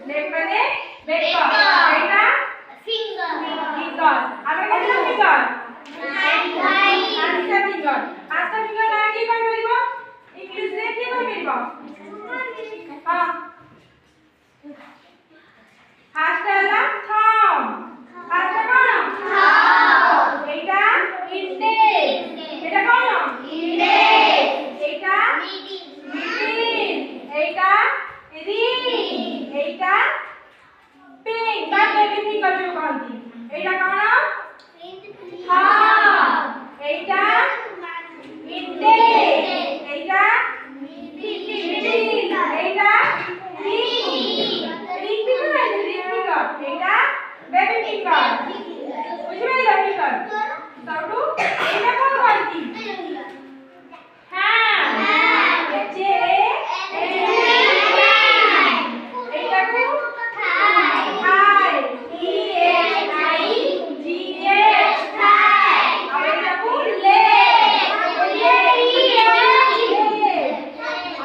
leg মানে bake কর এটা ফিঙ্গার ফিঙ্গার আমরা কতটা ফিঙ্গার পাঁচটা ফিঙ্গার না কি কই বলবো ইংলিশ রে কি কই বলবো হ্যাঁ ফার্স্ট হলো থম ফার্স্ট কোন থম এটা ইন্ডেক্স এটা কোন ইন্ডেক্স এটা মিডিল এটা রিং এটা পিঙ্ক বা বেবি ফিঙ্গার जो कहती এটা কোন থম এটা ইন্ডেক্স এটা মিডিল এটা রিং রিং ফিঙ্গার এটা বেবি ফিঙ্গার বুঝতে পারলে ফিঙ্গার তাহলে এটা কোন কোয়ালিটি হ্যাঁ যে এটা কোন thigh E H I G H thigh আর এটা কোন লে এ ই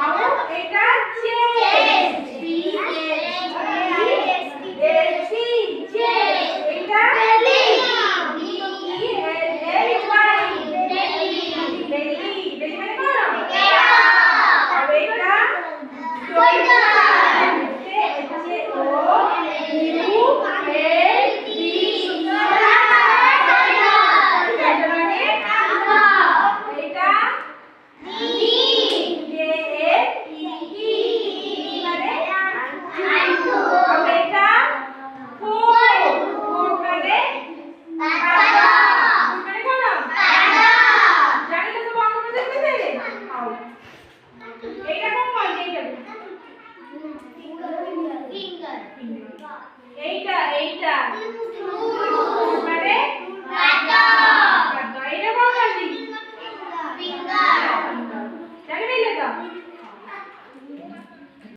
আর এটা chest C H S C chest এটা বেলি বি ই এল এল ওয়াই বেলি বেলি বেলি মানে কোন আর এটা শোল্ডার সে ও ইউ এল ডি এটা নি জে এ ই ই মানে আইতো এটা ফুট ফুট মানে কাদা মানে কোন কাদা জানি তো সব আমরা দেখতে আও এটা কোন হয় এইটা ফিঙ্গার এইটা